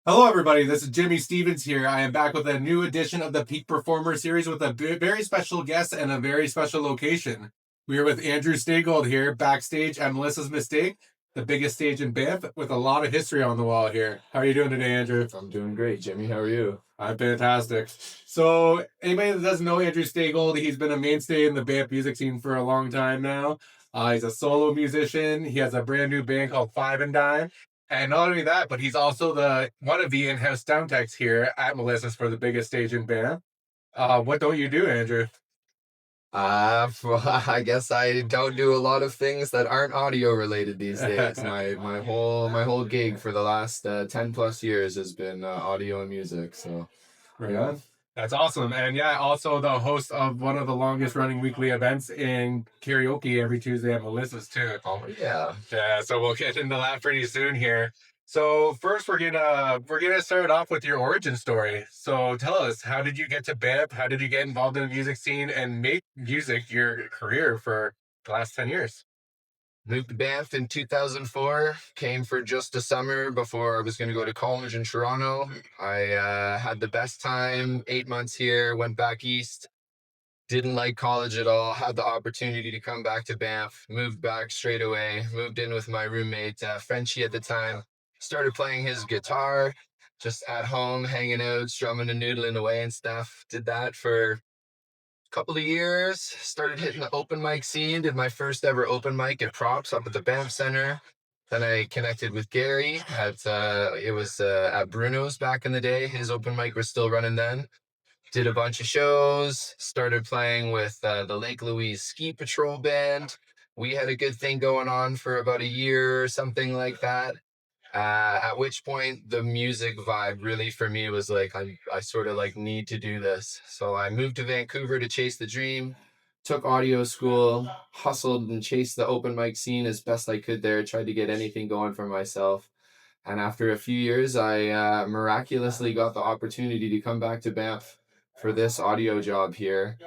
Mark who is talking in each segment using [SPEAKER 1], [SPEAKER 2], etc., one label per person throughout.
[SPEAKER 1] Hello, everybody. This is Jimmy Stevens here. I am back with a new edition of the Peak Performer series with a very special guest and a very special location. We are with Andrew Staygold here, backstage at Melissa's Missteak, the biggest stage in Banff, with a lot of history on the wall here. How are you doing today, Andrew?
[SPEAKER 2] I'm doing great, Jimmy. How are you?
[SPEAKER 1] I'm fantastic. So, anybody that doesn't know Andrew Staygold, he's been a mainstay in the Banff music scene for a long time now. He's a solo musician. He has a brand new band called Five and Dime. And not only that, but he's also the one of the in-house sound techs here at Melissa's for the biggest stage in Banff. What don't you do, Andrew?
[SPEAKER 2] I guess I don't do a lot of things that aren't audio related these days. My whole gig for the last 10 plus years has been audio and music. So,
[SPEAKER 1] Right
[SPEAKER 2] yeah.
[SPEAKER 1] on. That's awesome. And yeah, also the host of one of the longest running weekly events in karaoke every Tuesday at Melissa's too.
[SPEAKER 2] Oh yeah.
[SPEAKER 1] Yeah, so we'll get into that pretty soon here. So first we're gonna start off with your origin story. So tell us, how did you get to Banff? How did you get involved in the music scene and make music your career for the last 10 years?
[SPEAKER 2] Moved to Banff in 2004. Came for just a summer before I was going to go to college in Toronto. I had the best time. 8 months here. Went back east. Didn't like college at all. Had the opportunity to come back to Banff. Moved back straight away. Moved in with my roommate, Frenchie at the time. Started playing his guitar just at home, hanging out, strumming and noodling away and stuff. Did that for a couple of years. Started hitting the open mic scene. Did my first ever open mic at Props up at the Banff Center. Then I connected with Gary at Bruno's back in the day. His open mic was still running then. Did a bunch of shows, started playing with the Lake Louise Ski Patrol Band. We had a good thing going on for about a year or something like that. At which point the music vibe really for me was like, I sort of like need to do this. So I moved to Vancouver to chase the dream, took audio school, hustled and chased the open mic scene as best I could there, tried to get anything going for myself. And after a few years, I miraculously got the opportunity to come back to Banff for this audio job here.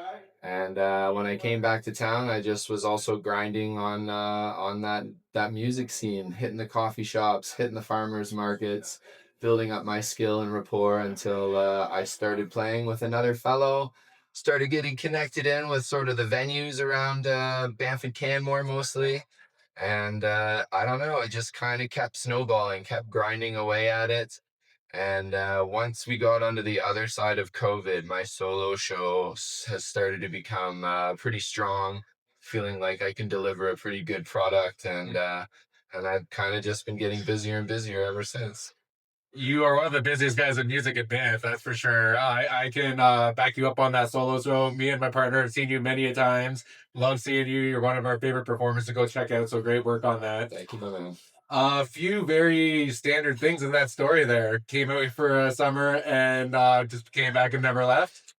[SPEAKER 2] And when I came back to town, I just was also grinding on that music scene, hitting the coffee shops, hitting the farmers markets, building up my skill and rapport until I started playing with another fellow. Started getting connected in with sort of the venues around Banff and Canmore mostly. And I don't know, it just kind of kept snowballing, kept grinding away at it. And once we got onto the other side of COVID, my solo show has started to become pretty strong, feeling like I can deliver a pretty good product. And I've kind of just been getting busier and busier ever since.
[SPEAKER 1] You are one of the busiest guys in music at Banff, that's for sure. I can back you up on that solo show. Me and my partner have seen you many a times. Love seeing you. You're one of our favorite performers to go check out. So great work on that.
[SPEAKER 2] Thank you, my man.
[SPEAKER 1] A few very standard things in that story there. Came out for a summer and just came back and never left.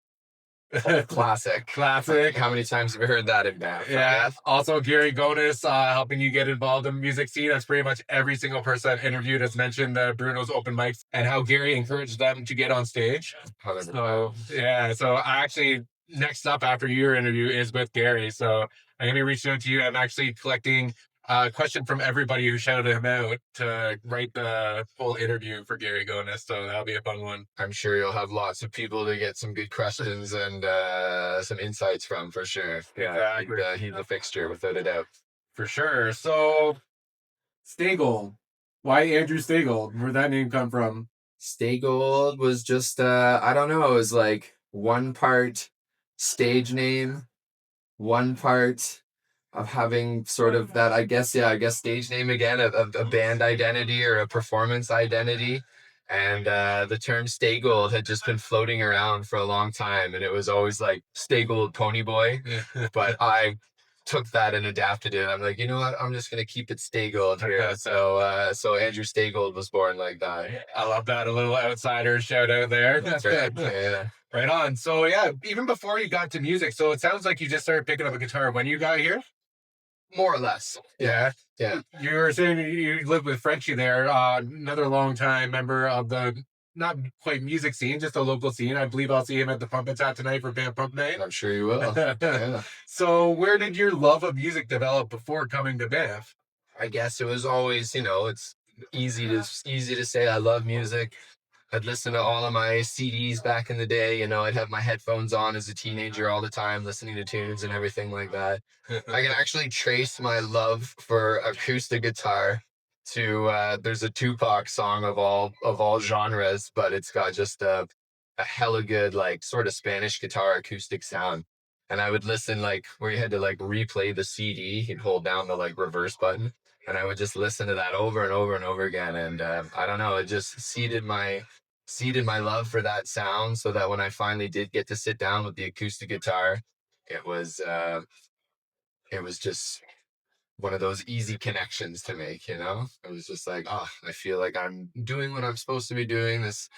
[SPEAKER 2] Classic.
[SPEAKER 1] Classic.
[SPEAKER 2] How many times have you heard that in Banff?
[SPEAKER 1] Yeah.
[SPEAKER 2] Right?
[SPEAKER 1] Also, Gary Gonis helping you get involved in the music scene. That's pretty much every single person I've interviewed has mentioned Bruno's open mics and how Gary encouraged them to get on stage.
[SPEAKER 2] 100%.
[SPEAKER 1] So, yeah. So, I actually, next up after your interview is with Gary. So, I'm going to be reaching out to you. I'm actually collecting a question from everybody who shouted him out to write the full interview for Gary Gonis. So, that'll be a fun one.
[SPEAKER 2] I'm sure you'll have lots of people to get some good questions and some insights from for sure. Yeah,
[SPEAKER 1] Exactly.
[SPEAKER 2] he's a fixture without a doubt.
[SPEAKER 1] For sure. So, Staygold. Why Andrew Staygold? Where'd that name come from?
[SPEAKER 2] Staygold was just I don't know, it was like one part stage name, one part of having sort of that I guess stage name again, a band identity or a performance identity. And the term Staygold had just been floating around for a long time, and it was always like Staygold Pony Boy. But I took that and adapted it. I'm like, you know what? I'm just gonna keep it Staygold here. So Andrew Staygold was born like that.
[SPEAKER 1] I love that. A little outsider shout out there.
[SPEAKER 2] That's right. Yeah.
[SPEAKER 1] Right on. So yeah, even before you got to music, so it sounds like you just started picking up a guitar when you got here.
[SPEAKER 2] More or less.
[SPEAKER 1] Yeah.
[SPEAKER 2] Yeah.
[SPEAKER 1] You were saying you lived with Frenchie there, another long time member of the not quite music scene, just a local scene. I believe I'll see him at the Pump and Tap tonight for Band Pump Night.
[SPEAKER 2] I'm sure you will. Yeah.
[SPEAKER 1] So where did your love of music develop before coming to Banff?
[SPEAKER 2] I guess it was always, it's easy to say I love music. I'd listen to all of my CDs back in the day. I'd have my headphones on as a teenager all the time, listening to tunes and everything like that. I can actually trace my love for acoustic guitar to there's a Tupac song of all genres, but it's got just a hella good like sort of Spanish guitar acoustic sound. And I would listen like where you had to like replay the CD, you'd hold down the like reverse button, and I would just listen to that over and over and over again. And I don't know, it just seeded my love for that sound, so that when I finally did get to sit down with the acoustic guitar, it was uh, it was just one of those easy connections to make. It was just like, oh, I feel like I'm doing what I'm supposed to be doing. This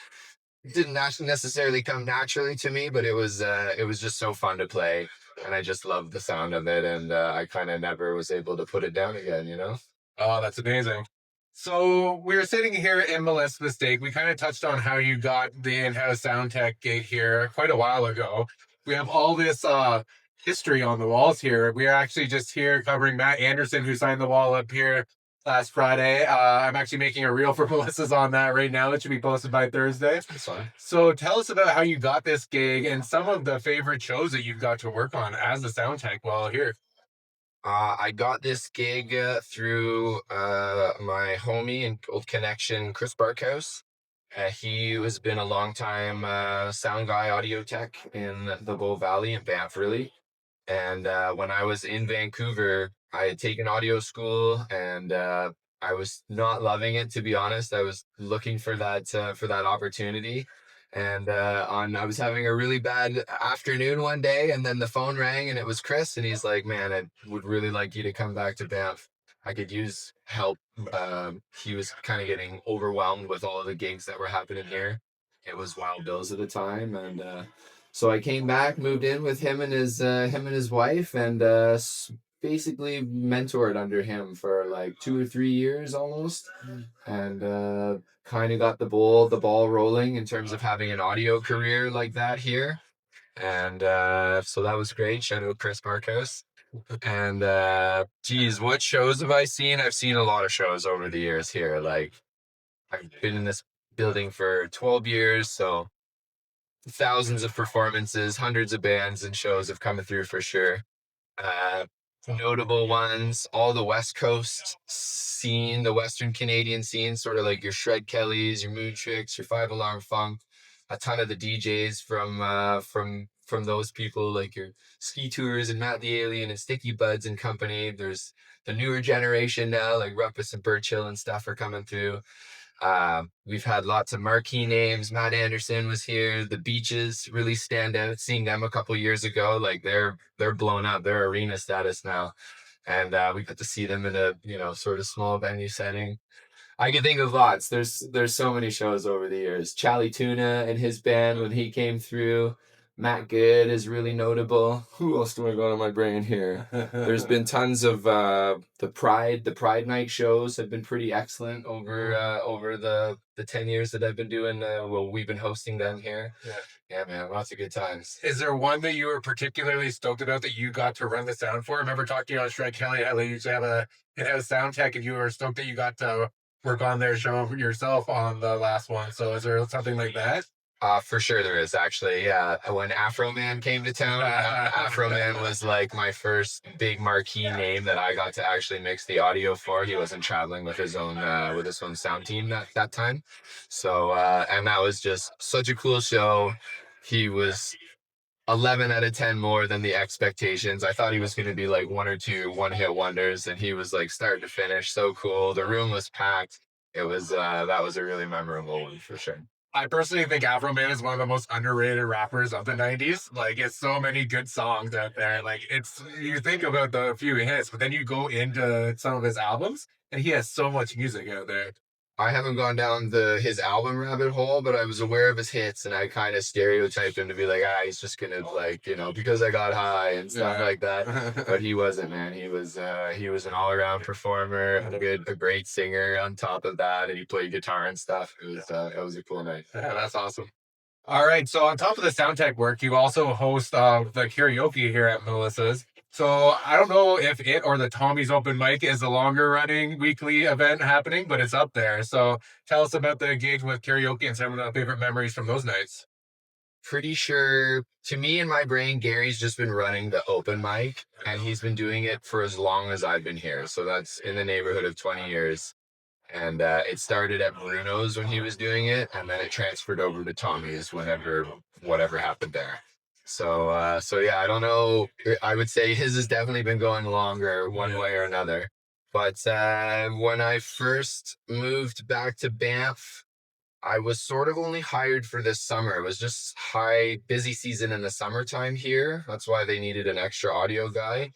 [SPEAKER 2] didn't actually necessarily come naturally to me, but it was just so fun to play, and I just loved the sound of it, and I kind of never was able to put it down again.
[SPEAKER 1] Oh, that's amazing. So we were sitting here in Melissa's Mistake. We kind of touched on how you got the in-house sound tech gig here quite a while ago. We have all this history on the walls here. We are actually just here covering Matt Anderson, who signed the wall up here last Friday. I'm actually making a reel for Melissa's on that right now. It should be posted by Thursday.
[SPEAKER 2] That's fun.
[SPEAKER 1] So tell us about how you got this gig and some of the favorite shows that you've got to work on as a sound tech while here.
[SPEAKER 2] I got this gig through my homie and old connection, Chris Barkhouse. He has been a long time sound guy, audio tech in the Bow Valley in Banff, really. And when I was in Vancouver, I had taken audio school, and I was not loving it, to be honest. I was looking for that opportunity. And I was having a really bad afternoon one day, and then the phone rang, and it was Chris, and he's like, "Man, I would really like you to come back to Banff. I could use help." He was kind of getting overwhelmed with all of the gigs that were happening here. It was Wild Bills at the time, and so I came back, moved in with him and his wife, and basically mentored under him for like 2 or 3 years almost, and kind of got the ball rolling in terms of having an audio career like that here. And so that was great. Shout out Chris Marcos. And geez, what shows have I seen? I've seen a lot of shows over the years here. Like I've been in this building for 12 years, so thousands of performances, hundreds of bands and shows have come through for sure. Uh, Notable ones, all the West Coast scene, the Western Canadian scene, sort of like your Shred Kellys, your Moon Tricks, your Five Alarm Funk, a ton of the DJs from those people, like your Ski Tours and Matt the Alien and Sticky Buds and company. There's the newer generation now, like Rumpus and Birchill and stuff are coming through. We've had lots of marquee names. Matt Anderson was here. The Beaches really stand out. Seeing them a couple years ago, like they're blown up. They're arena status now, and we got to see them in a sort of small venue setting. I can think of lots. There's so many shows over the years. Charlie Tuna and his band when he came through. Matt Good is really notable. Who else do I got on my brain here? There's been tons of the Pride night shows have been pretty excellent over the 10 years that I've been doing. We've been hosting them here. Yeah, man, lots of good times.
[SPEAKER 1] Is there one that you were particularly stoked about that you got to run the sound for? I remember talking to Shred Kelly how they usually have a in-house sound tech, and you were stoked that you got to work on their show yourself on the last one. So is there something like that?
[SPEAKER 2] For sure there is actually. Yeah, when Afro Man came to town, Afro Man was like my first big marquee name that I got to actually mix the audio for. He wasn't traveling with his own sound team that time, so and that was just such a cool show. He was 11 out of 10 more than the expectations. I thought he was going to be like one or two one-hit wonders, and he was like start to finish so cool. The room was packed. It was that was a really memorable one for sure.
[SPEAKER 1] I personally think Afro Man is one of the most underrated rappers of the 90s. Like, it's so many good songs out there. Like, it's, you think about the few hits, but then you go into some of his albums, and he has so much music out there.
[SPEAKER 2] I haven't gone down his album rabbit hole, but I was aware of his hits, and I kind of stereotyped him to be like, he's just gonna like, because I got high and stuff like that. But he wasn't, man. He was an all around performer, a great singer on top of that, and he played guitar and stuff. It was a cool night.
[SPEAKER 1] Yeah, that's awesome. All right, so on top of the sound tech work, you also host the karaoke here at Melissa's. So I don't know if it or the Tommy's Open Mic is the longer running weekly event happening, but it's up there. So tell us about the gig with karaoke and some of the favorite memories from those nights.
[SPEAKER 2] Pretty sure, to me in my brain, Gary's just been running the open mic, and he's been doing it for as long as I've been here. So that's in the neighborhood of 20 years. And it started at Bruno's when he was doing it, and then it transferred over to Tommy's whenever whatever happened there. So yeah, I don't know. I would say his has definitely been going longer one
[SPEAKER 1] Yeah.
[SPEAKER 2] way or another. But when I first moved back to Banff, I was sort of only hired for this summer. It was just high busy season in the summertime here. That's why they needed an extra audio guy.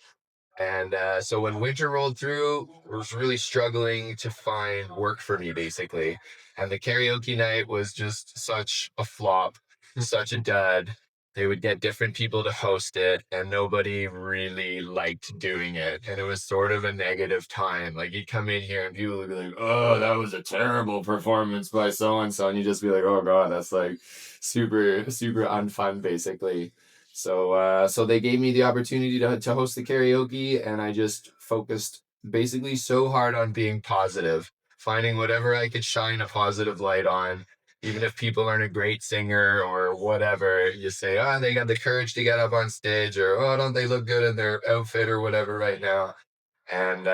[SPEAKER 2] And so when winter rolled through, I was really struggling to find work for me, basically. And the karaoke night was just such a flop, such a dud. They would get different people to host it, and nobody really liked doing it. And it was sort of a negative time. Like you'd come in here, and people would be like, "Oh, that was a terrible performance by so and so," and you just be like, "Oh God, that's like super unfun, basically." So they gave me the opportunity to host the karaoke, and I just focused basically so hard on being positive, finding whatever I could shine a positive light on. Even if people aren't a great singer or whatever, you say, oh, they got the courage to get up on stage, or oh, don't they look good in their outfit or whatever right now. And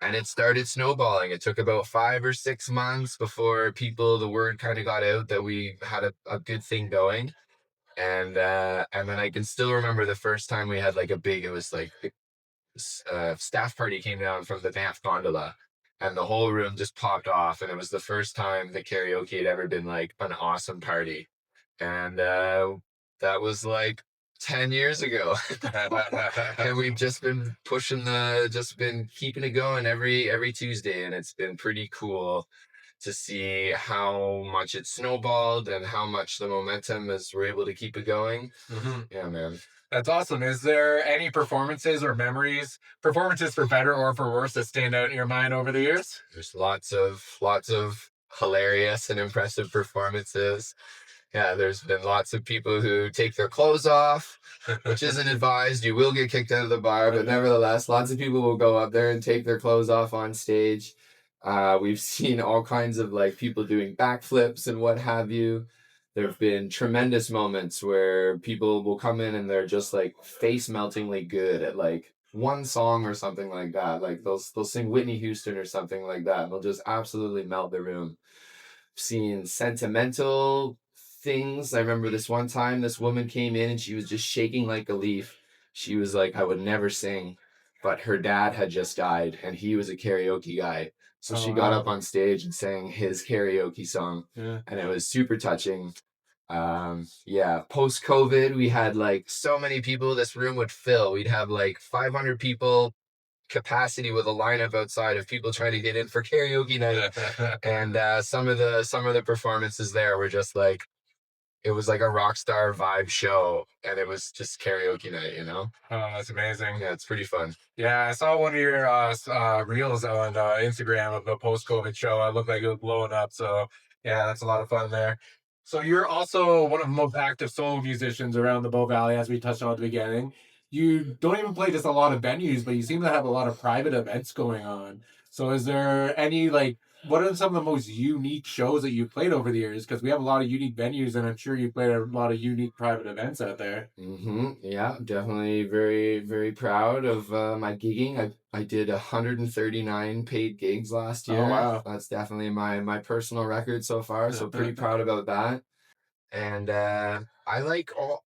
[SPEAKER 2] it started snowballing. It took about 5 or 6 months before the word kind of got out that we had a good thing going. And then I can still remember the first time we had like a big, it was like staff party came down from the Banff gondola, and the whole room just popped off, and it was the first time the karaoke had ever been like an awesome party. And that was like 10 years ago. And we've just been just been keeping it going every Tuesday, and it's been pretty cool to see how much it snowballed and how much the momentum is we're able to keep it going.
[SPEAKER 1] Mhm.
[SPEAKER 2] Yeah, man.
[SPEAKER 1] That's awesome. Is there any performances or memories, performances for better or for worse, that stand out in your mind over the years?
[SPEAKER 2] There's lots of hilarious and impressive performances. Yeah, there's been lots of people who take their clothes off, which isn't advised. You will get kicked out of the bar, but nevertheless, lots of people will go up there and take their clothes off on stage. We've seen all kinds of like people doing backflips and what have you. There have been tremendous moments where people will come in and they're just like face meltingly good at like one song or something like that. Like they'll sing Whitney Houston or something like that. And they'll just absolutely melt the room. Seen sentimental things. I remember this one time this woman came in and she was just shaking like a leaf. She was like, I would never sing, but her dad had just died and he was a karaoke guy. So
[SPEAKER 1] Oh,
[SPEAKER 2] she got up
[SPEAKER 1] wow.
[SPEAKER 2] on stage and sang his karaoke song,
[SPEAKER 1] Yeah.
[SPEAKER 2] and it was super touching. Yeah, post COVID, we had like so many people this room would fill. We'd have like 500 people capacity with a lineup outside of people trying to get in for karaoke night. And some of the performances there were just like it was like a rock star vibe show, and it was just karaoke night.
[SPEAKER 1] Oh, that's amazing.
[SPEAKER 2] Yeah, it's pretty fun.
[SPEAKER 1] Yeah, I saw one of your reels on Instagram of the post-COVID show. It looked like it was blowing up. So yeah, that's a lot of fun there. So you're also one of the most active solo musicians around the Bow Valley, as we touched on at the beginning. You don't even play just a lot of venues, but you seem to have a lot of private events going on. So is there any like what are some of the most unique shows that you've played over the years? Because we have a lot of unique venues, and I'm sure you played a lot of unique private events out there.
[SPEAKER 2] Yeah, definitely very proud of my gigging. I did 139 paid gigs last
[SPEAKER 1] Oh
[SPEAKER 2] year.
[SPEAKER 1] wow.
[SPEAKER 2] That's definitely my personal record so far, so pretty proud about that. And I like all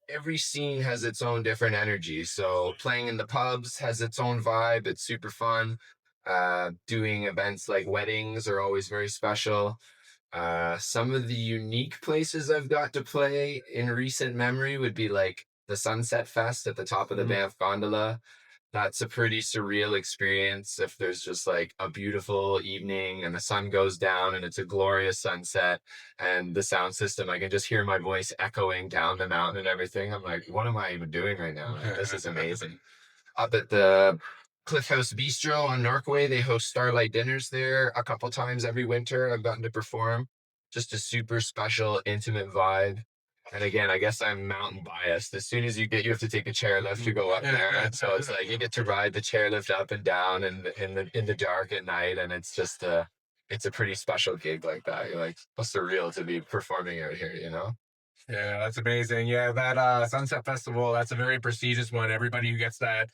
[SPEAKER 2] every scene has its own different energy. So playing in the pubs has its own vibe. It's super fun. Doing events like weddings are always very special. Some of the unique places I've got to play in recent memory would be like the Sunset Fest at the top of the
[SPEAKER 1] Mhm.
[SPEAKER 2] Banff Gondola. That's a pretty surreal experience if there's just like a beautiful evening and the sun goes down and it's a glorious sunset, and the sound system, I can just hear my voice echoing down the mountain and everything. I'm like, what am I even doing right now? Like, this is amazing. Up at the Cliff House Bistro on Norquay, they host starlight dinners there a couple times every winter. I've gotten to perform. Just a super special, intimate vibe. And again, I guess I'm mountain biased. As soon as you have to take a chairlift to go up there, and so it's like you get to ride the chairlift up and down in the dark at night, and it's just it's a pretty special gig like that. You're like, what's surreal to be performing out here, you know?
[SPEAKER 1] Yeah, that's amazing. Yeah, that Sunset Festival, that's a very prestigious one. Everybody who gets that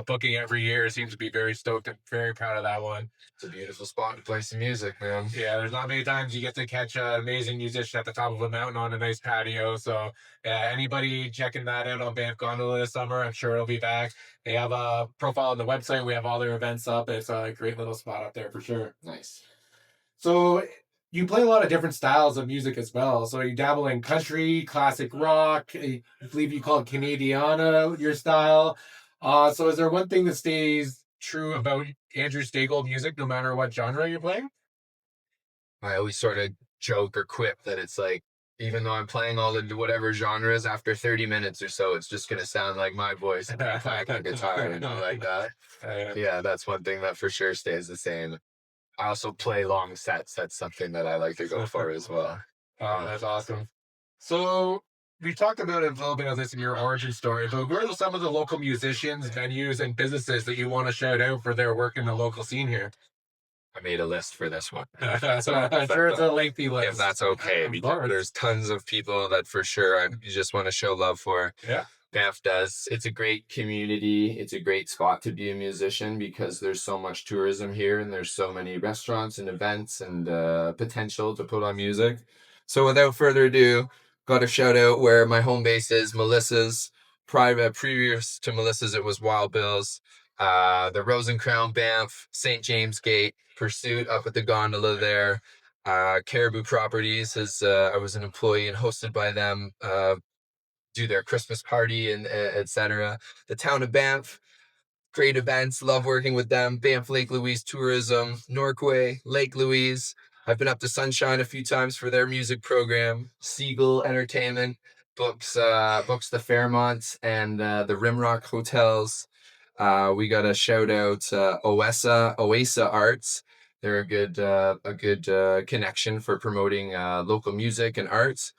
[SPEAKER 1] booking every year seems to be very stoked and very proud of that one.
[SPEAKER 2] It's a beautiful spot to play some music, man.
[SPEAKER 1] Yeah, there's not many times you get to catch an amazing musician at the top of a mountain on a nice patio. So, yeah, anybody checking that out on Banff Gondola this summer, I'm sure it'll be back. They have a profile on the website. We have all their events up. It's a great little spot up there for sure.
[SPEAKER 2] Nice.
[SPEAKER 1] So, you play a lot of different styles of music as well. So, you dabble in country, classic rock. I believe you call it Canadiana your style. So, is there one thing that stays true about Andrew Staygold music, no matter what genre you're playing?
[SPEAKER 2] I always sort of joke or quip that it's like, even though I'm playing all the whatever genres, after 30 minutes or so, it's just gonna sound like my voice and me playing the guitar, you know, like that. Yeah, that's one thing that for sure stays the same. I also play long sets. That's something that I like to go for as well.
[SPEAKER 1] Oh, that's awesome. So we talked about a little bit of this in your origin story, but who are some of the local musicians, venues, and businesses that you want to shout out for their work in the local scene here?
[SPEAKER 2] I made a list for this one.
[SPEAKER 1] So I'm sure it's a lengthy
[SPEAKER 2] If
[SPEAKER 1] list.
[SPEAKER 2] that's okay,
[SPEAKER 1] Of
[SPEAKER 2] because
[SPEAKER 1] course.
[SPEAKER 2] there's tons of people that for sure you just want to show love for.
[SPEAKER 1] Yeah.
[SPEAKER 2] Banff does. It's a great community. It's a great spot to be a musician because there's so much tourism here and there's so many restaurants and events and potential to put on music. So without further ado, got a shout out where my home base is, Melissa's. Private previous to Melissa's, it was Wild Bill's. The Rose and Crown Banff, St. James Gate, Pursuit up at the gondola there. Caribou Properties is I was an employee and hosted by them. Do their Christmas party and etc. The town of Banff, great events, love working with them. Banff Lake Louise Tourism, Norquay, Lake Louise. I've been up to Sunshine a few times for their music program. Siegel Entertainment books the Fairmont and the Rimrock hotels. We got a shout out Oasa Arts. They're a good connection for promoting local music and arts.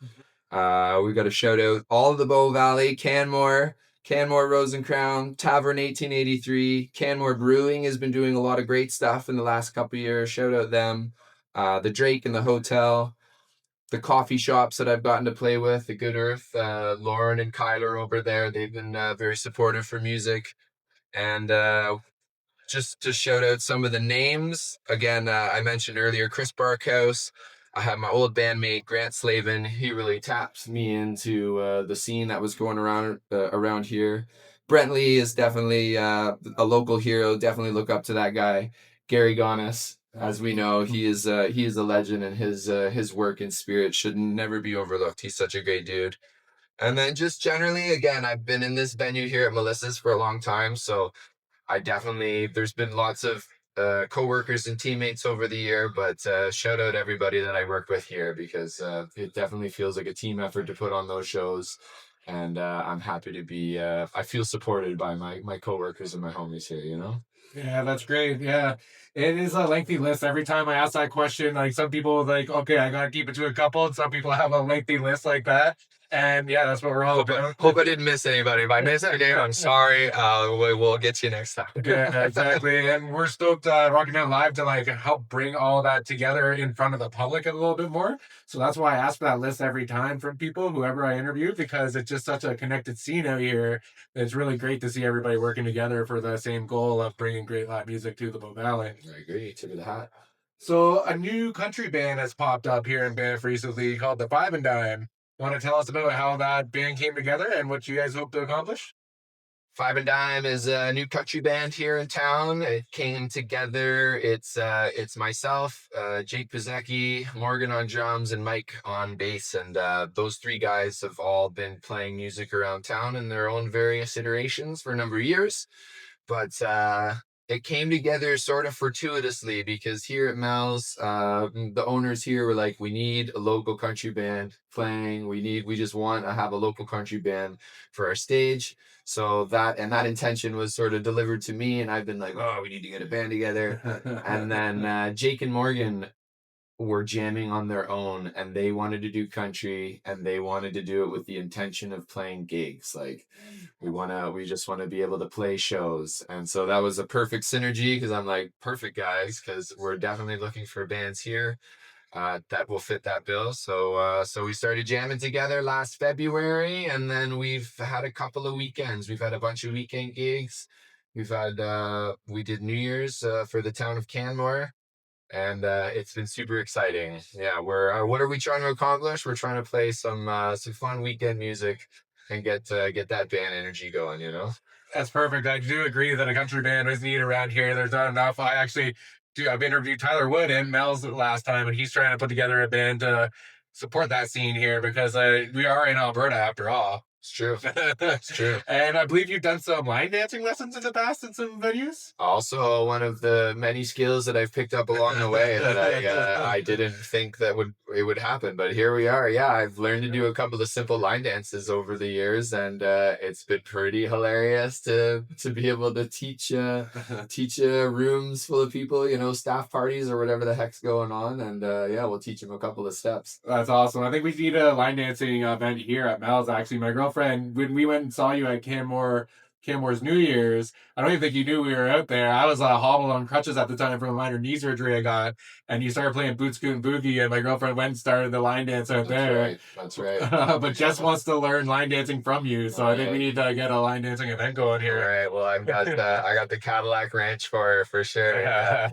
[SPEAKER 2] We got to shout out all of the Bow Valley, Canmore Rose and Crown, Tavern 1883. Canmore Brewing has been doing a lot of great stuff in the last couple of years. Shout out them. The Drake and the Hotel, the coffee shops that I've gotten to play with, the Good Earth, Lauren and Kyler over there. They've been very supportive for music. And just to shout out some of the names. Again, I mentioned earlier Chris Barkhouse. I have my old bandmate Grant Slavin. He really tapped me into the scene that was going around here. Brent Lee is definitely a local hero. Definitely look up to that guy. Gary Gonis, as we know, he is a legend, and his work and spirit should never be overlooked. He's such a great dude. And then just generally, again, I've been in this venue here at Melissa's for a long time, so I definitely, there's been lots of coworkers and teammates over the year, but shout out everybody that I work with here because it definitely feels like a team effort to put on those shows. And I'm happy to be, I feel supported by my coworkers and my homies here, you know?
[SPEAKER 1] Yeah, that's great. Yeah, it is a lengthy list. Every time I ask that question, like some people like, okay, I gotta keep it to a couple, and some people have a lengthy list like that. And yeah, that's what we're all about.
[SPEAKER 2] Hope I didn't miss anybody. If I missed your name, I'm sorry. We'll get you next time.
[SPEAKER 1] Yeah, exactly. And we're stoked Rocking Out Live to like help bring all that together in front of the public a little bit more. So that's why I ask for that list every time from people, whoever I interview, because it's just such a connected scene out here. It's really great to see everybody working together for the same goal of bringing great live music to the Bow Valley.
[SPEAKER 2] I agree. Tip of the hat.
[SPEAKER 1] So a new country band has popped up here in Banff recently called the Five and Dime. Want to tell us about how that band came together and what you guys hope to accomplish?
[SPEAKER 2] Five and Dime is a new country band here in town. It came together. It's myself, Jake Pizecki, Morgan on drums, and Mike on bass. And those three guys have all been playing music around town in their own various iterations for a number of years. But it came together sort of fortuitously because here at Mel's, the owners here were like, we need a local country band playing. We just want to have a local country band for our stage. So that intention was sort of delivered to me, and I've been like, oh, we need to get a band together. And then Jake and Morgan were jamming on their own, and they wanted to do country, and they wanted to do it with the intention of playing gigs. Like, we just want to be able to play shows. And so that was a perfect synergy, because I'm like, perfect guys, because we're definitely looking for bands here that will fit that bill. So we started jamming together last February, and then we've had a couple of weekends. We've had a bunch of weekend gigs. We did New Year's for the town of Canmore, and it's been super exciting. Yeah, we're what are we trying to accomplish? We're trying to play some fun weekend music and get that band energy going.
[SPEAKER 1] That's perfect. I do agree that a country band is needed around here. There's not enough. I actually do. I've interviewed Tyler Wood and Mel's the last time, and he's trying to put together a band to support that scene here because we are in Alberta after all.
[SPEAKER 2] It's true. It's true.
[SPEAKER 1] And I believe you've done some line dancing lessons in the past in some venues.
[SPEAKER 2] Also, one of the many skills that I've picked up along the way that I didn't think that it would happen, but here we are. Yeah, I've learned to do a couple of simple line dances over the years, and it's been pretty hilarious to be able to teach rooms full of people, staff parties or whatever the heck's going on, and yeah, we'll teach them a couple of steps.
[SPEAKER 1] That's awesome. I think we need a line dancing event here at Mel's. Actually, my girlfriend, when we went and saw you at Canmore's New Year's, I don't even think you knew we were out there. I was hobbled on crutches at the time from a minor knee surgery I got, and you started playing Boot Scoot and Boogie, and my girlfriend went and started the line dance out there.
[SPEAKER 2] Right. That's right.
[SPEAKER 1] But Jess wants to learn line dancing from you, so I think we need to get a line dancing event going here.
[SPEAKER 2] All right. Well, I got the Cadillac Ranch for sure. Yeah,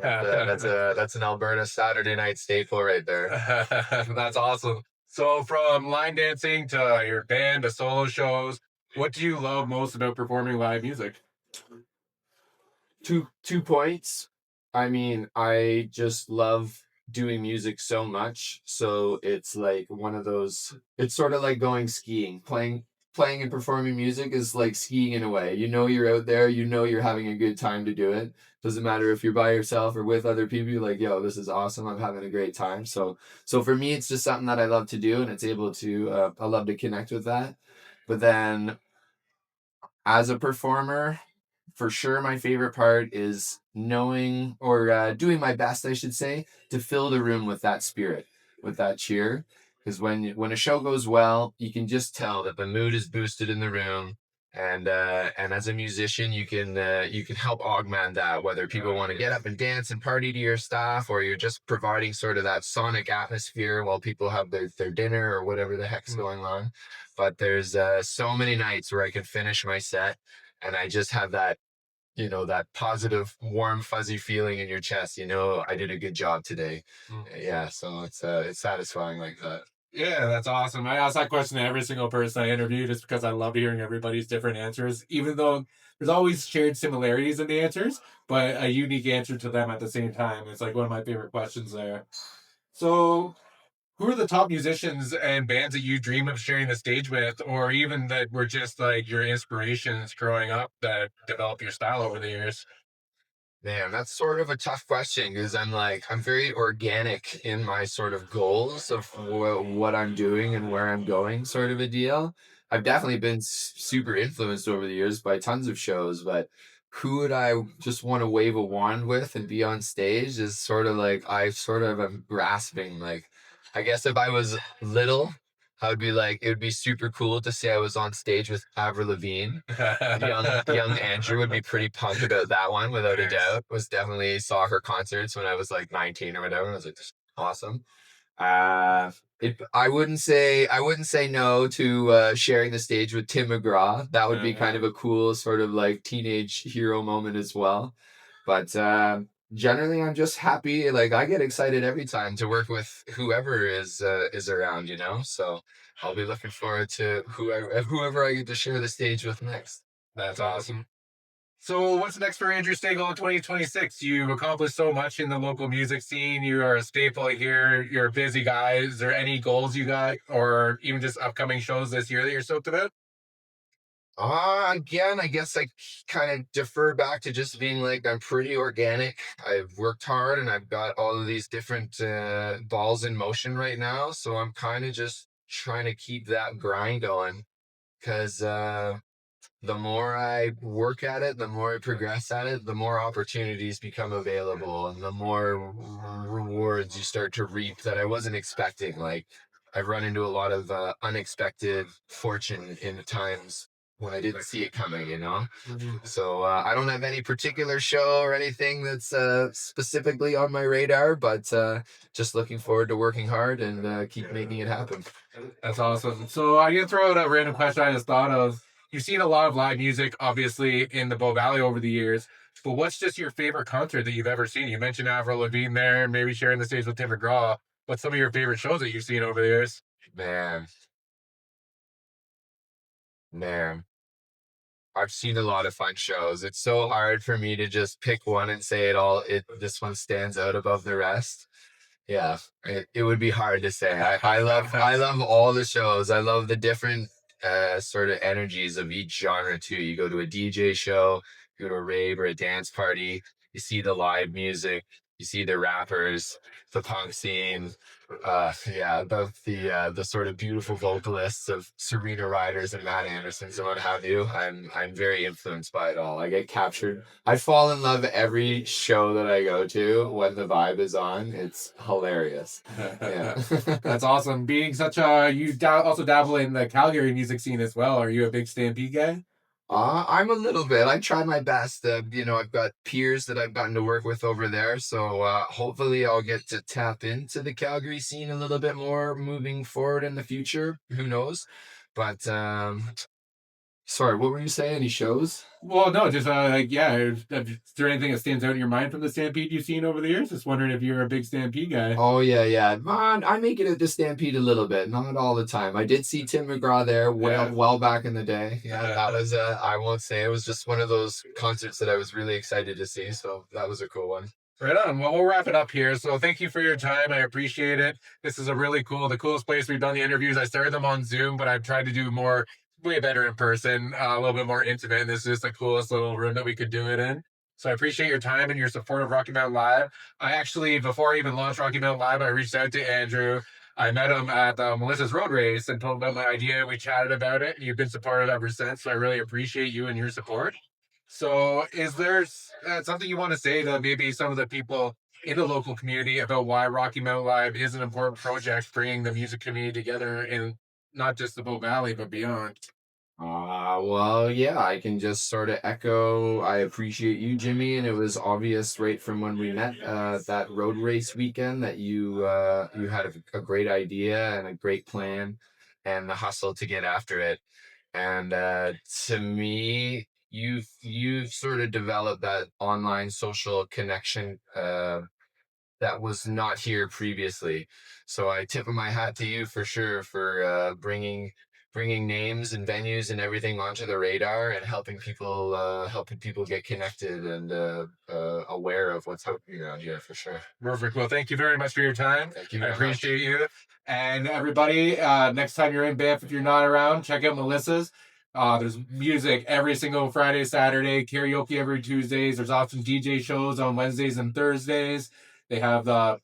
[SPEAKER 2] that's an Alberta Saturday night staple right there.
[SPEAKER 1] That's awesome. So from line dancing to your band to solo shows, what do you love most about performing live music?
[SPEAKER 2] Two points. I mean, I just love doing music so much. So it's like one of those, it's sort of like going skiing. Playing and performing music is like skiing in a way. You're out there, you're having a good time to do it. Doesn't matter if you're by yourself or with other people, you're like, yo, this is awesome. I'm having a great time. So for me, it's just something that I love to do, and it's able to I love to connect with that. But then as a performer, for sure my favorite part is knowing, or doing my best, I should say, to fill the room with that spirit, with that cheer. Because when a show goes well, you can just tell that the mood is boosted in the room, and as a musician, you can help augment that, whether people want to get up and dance and party to your stuff, or you're just providing sort of that sonic atmosphere while people have their dinner or whatever the heck's going on. But there's so many nights where I can finish my set and I just have that positive, warm, fuzzy feeling in your chest. I did a good job today. Yeah, so it's satisfying like that.
[SPEAKER 1] Yeah, that's awesome. I ask that question to every single person I interview just because I love hearing everybody's different answers, even though there's always shared similarities in the answers, but a unique answer to them at the same time. It's like one of my favorite questions there. So, who are the top musicians and bands that you dream of sharing the stage with, or even that were just like your inspirations growing up that developed your style over the years?
[SPEAKER 2] Man, that's sort of a tough question, because I'm very organic in my sort of goals of what I'm doing and where I'm going, sort of a deal. I've definitely been super influenced over the years by tons of shows, but who would I just want to wave a wand with and be on stage is sort of like I sort of am grasping. Like, I guess if I was little, I would be like, it would be super cool to say I was on stage with Avril Lavigne. Young Andrew would be pretty pumped about that one, without a doubt. Was definitely saw her concerts when I was like 19 or whatever. I was like, this is awesome. Uh, I wouldn't say no to sharing the stage with Tim McGraw. That would be kind of a cool sort of like teenage hero moment as well. But generally, I'm just happy. Like, I get excited every time to work with whoever is around. So I'll be looking forward to whoever I get to share the stage with next.
[SPEAKER 1] That's awesome. So, what's next for Andrew Staygold in 2026? You've accomplished so much in the local music scene. You are a staple here. You're a busy guy. Is there any goals you got, or even just upcoming shows this year that you're stoked about?
[SPEAKER 2] Again, I guess I kind of defer back to just being like, I'm pretty organic. I've worked hard and I've got all of these different balls in motion right now. So I'm kind of just trying to keep that grind going, because the more I work at it, the more I progress at it, the more opportunities become available and the more rewards you start to reap that I wasn't expecting. Like I've run into a lot of unexpected fortune in times when I didn't see it coming, you know? So I don't have any particular show or anything that's specifically on my radar, but just looking forward to working hard and keep making it happen.
[SPEAKER 1] That's awesome. So I'm gonna throw out a random question I just thought of. You've seen a lot of live music, obviously, in the Bow Valley over the years. But what's just your favorite concert that you've ever seen? You mentioned Avril Lavigne there, maybe sharing the stage with Tim McGraw. What's some of your favorite shows that you've seen over the years?
[SPEAKER 2] Man, man, I've seen a lot of fun shows. It's so hard for me to just pick one and say it all. It this one stands out above the rest. Yeah, it would be hard to say. I love all the shows. I love the different sort of energies of each genre too. You go to a DJ show, you go to a rave or a dance party, you see the live music, you see the rappers, the punk scene. Yeah, the sort of beautiful vocalists of Serena Riders and Matt Andersons and what have you. I'm very influenced by it all. I get captured. I fall in love every show that I go to when the vibe is on. It's hilarious. Yeah.
[SPEAKER 1] That's awesome. Being such a also dabble in the Calgary music scene as well. Are you a big Stampede guy?
[SPEAKER 2] I'm a little bit. I try my best. I've got peers that I've gotten to work with over there, so hopefully I'll get to tap into the Calgary scene a little bit more moving forward in the future. Who knows? But sorry, what were you saying? Any shows?
[SPEAKER 1] Well, no, just like yeah. Is there anything that stands out in your mind from the Stampede you've seen over the years? Just wondering if you're a big Stampede guy.
[SPEAKER 2] Oh yeah, yeah. Man, I make it at the Stampede a little bit, not all the time. I did see Tim McGraw there well back in the day. Yeah, that was I won't say it was just one of those concerts that I was really excited to see. So that was a cool one.
[SPEAKER 1] Right on. Well, we'll wrap it up here. So thank you for your time. I appreciate it. This is a really the coolest place we've done the interviews. I started them on Zoom, but I've tried to do more, way better in person, a little bit more intimate. This is the coolest little room that we could do it in. So I appreciate your time and your support of Rocky Mountain Live. I actually, before I even launched Rocky Mountain Live, I reached out to Andrew. I met him at Melissa's Road Race and told him about my idea. We chatted about it. You've been supportive ever since. So I really appreciate you and your support. So, is there something you want to say to maybe some of the people in the local community about why Rocky Mountain Live is an important project, bringing the music community together in not just the Bow Valley but beyond?
[SPEAKER 2] Well, yeah, I can just sort of echo. I appreciate you, Jimmy, and it was obvious right from when we met that road race weekend that you had a great idea and a great plan and the hustle to get after it. And to me, you've sort of developed that online social connection that was not here previously. So I tip of my hat to you for sure for bringing names and venues and everything onto the radar and helping people get connected and aware of what's happening around here for sure.
[SPEAKER 1] Perfect. Well, thank you very much for your time.
[SPEAKER 2] Thank you
[SPEAKER 1] I
[SPEAKER 2] very much.
[SPEAKER 1] appreciate you. And everybody, next time you're in Banff, if you're not around, check out Melissa's. There's music every single Friday, Saturday, karaoke every Tuesdays. There's often DJ shows on Wednesdays and Thursdays. They have the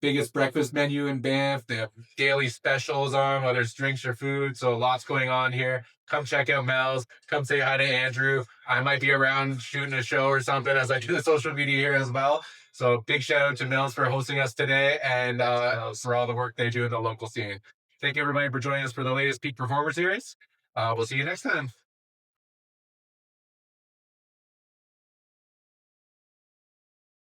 [SPEAKER 1] biggest breakfast menu in Banff. They have daily specials on, whether it's drinks or food. So lots going on here. Come check out Mel's. Come say hi to Andrew. I might be around shooting a show or something as I do the social media here as well. So big shout out to Mel's for hosting us today and for all the work they do in the local scene. Thank you everybody for joining us for the latest Peak Performer Series. We'll see you next time.